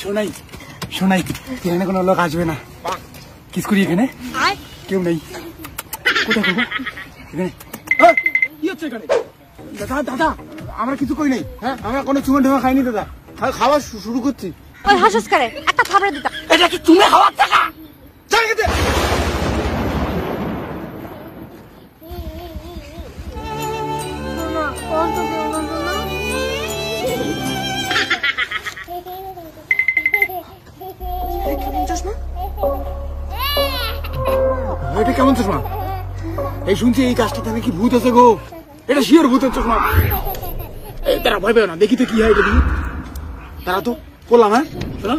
শোনাই শোনাই এখানে কোনো লোক আসবে না, কিস করি এখানে কেউ নেই। কোথায় করবো এখানে? কি হচ্ছে এখানে? দাদা দাদা আমরা কিছু কই নেই, হ্যাঁ আমরা কোনো চুমা ঢুমা খাইনি দাদা, খাওয়া শুরু করছি। ওই হাসস করে একটা থাবড়া দিতা। এটা কি তুমি খাওয়ার টাকা? চল গেছে। এটা কেমন চশমা? এই শুনছি এই কাজটাতে নাকি ভূত আছে গো, এটা শিওর ভূতের চশমা। তারা ভয় পেও না, দেখি তো কি হয়। এটা দেখি তারা তো করলাম। হ্যাঁ শোনা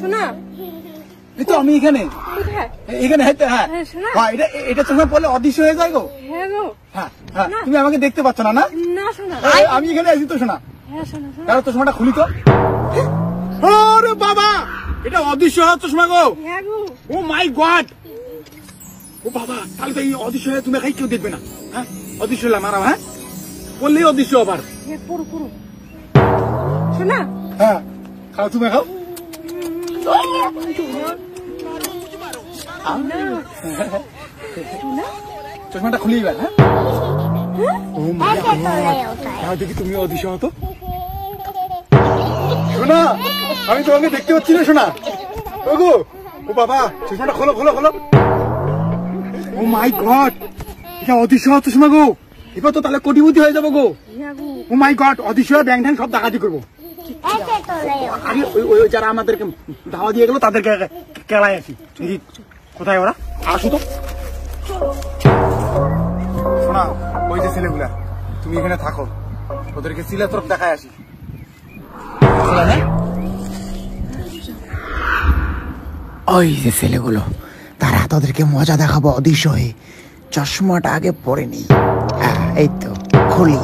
শোনা এই তো আমি এখানে এখানে। হ্যাঁ এটা এটা চশমা পড়লে অদৃশ্য হয়ে যায় গো। হ্যাঁ গো। হ্যাঁ হ্যাঁ তুমি আমাকে দেখতে পাচ্ছ না? না না শোনা আমি এখানে আছি তো শোনা। হ্যাঁ শোনা শোনা তারা চশমাটা খুলি তো। আরে বাবা এটা অদৃশ্য হওয়ার চশমা গো। হ্যাঁ গো। ও মাই গড। ও বাবা তাহলে তো এই অদৃশ্য হয়ে তুমি খাই কেউ দেখবে না। হ্যাঁ অদৃশ্য হলাম আর। হ্যাঁ বললেই অদৃশ্য আবার। হ্যাঁ পুরো পুরো শোনা। হ্যাঁ খাও তুমি খাও। চশমাটা খুলি এবার। হ্যাঁ ও মাই গড দেখি তুমি অদৃশ্য হতো। শোনা আমি তোমাকে দেখতে পাচ্ছি না শোনা। ও গো ও বাবা চশমাটা খোলো খোলো খোলো। ও মাই গড এটা অদৃশ্য হওয়ার চশমা গো। এবার তো তাহলে কোটিপতি হয়ে যাবো গো। ও মাই গড অদৃশ্য ব্যাং ট্যাং সব ডাকাতি করবো। আগে ওই যারা আমাদেরকে ধাওয়া দিয়ে গেলো তাদেরকে কেলায় আসি। কোথায় ওরা? আসো তো শোনা। ওই যে ছেলেগুলা তুমি এখানে থাকো, ওদেরকে সিলের তরফ দেখায় আসি। ওই যে ছেলেগুলো তারা তাদেরকে মজা দেখাবো অদৃশ্য হয়ে। চশমাটা আগে পরে নি। এই তো খুলি।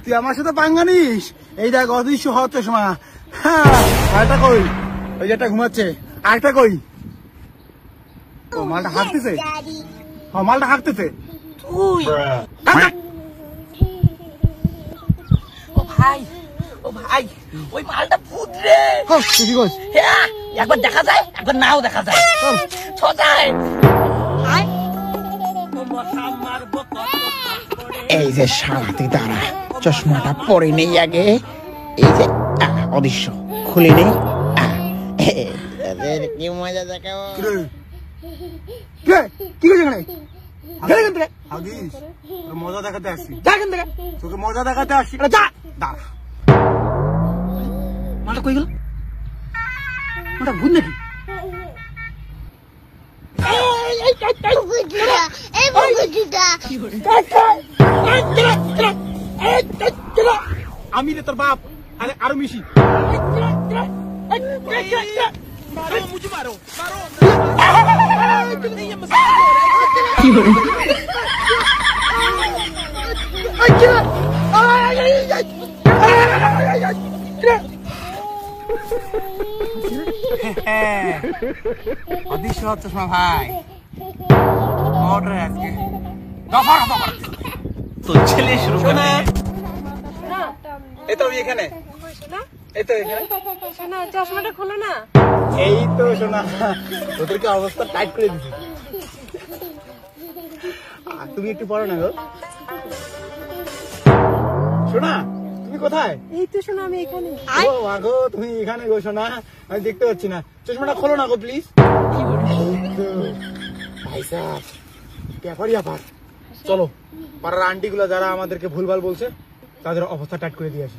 তুই আমার সাথে পাঙ্গা নিস? এই দেখ অদৃশ্য হওয়ার চশমা। আরেকটা কই? ওই যেটা ঘুমাচ্ছে আরেকটা কই? ও মালটা হাঁটতেছে। হ্যাঁ মালটা হাঁটতেছে। ও ভাই ও ভাই ওই মালটা ভূত রে। কি কইস? হ্যাঁ একবার দেখা যায় একবার নাও দেখা যায়। সোজায় এই যে সারাতে দাঁড়া, চশমাটা পরে নেই আগে। এই যে অদৃশ্য খুলে নেই। কি মজা দেখাবো। কি মজা দেখাতে আসছি? তোকে মজা দেখাতে আসছি। মালটা কই গেল? ওটা ভূত নাকি? আমি রে তোর বাপ। আরে আরো মিশি। অদৃশ্য হচ্ছে ভাই। আজকে তো ছেলে শুরু করে। এই তো আমি এখানে। এই তো এখানে। শোনা চশমাটা খোলো না। এই তো শোনা ওদেরকে অবস্থা টাইট করে দিচ্ছি। তুমি একটু পড়ো না গো। শোনা তুমি কোথায়? এই তো শোনা আমি এখানে। ও আগো তুমি এখানে গো শোনা, আমি দেখতে পাচ্ছি না। চশমাটা খোলো না গো প্লিজ। ভাই সাহেব ব্যাপারই ব্যাপার। চলো পাড়ার আন্টি গুলা যারা আমাদেরকে ভুলভাল বলছে তাদের অবস্থা টাইট করে দিয়ে আসি।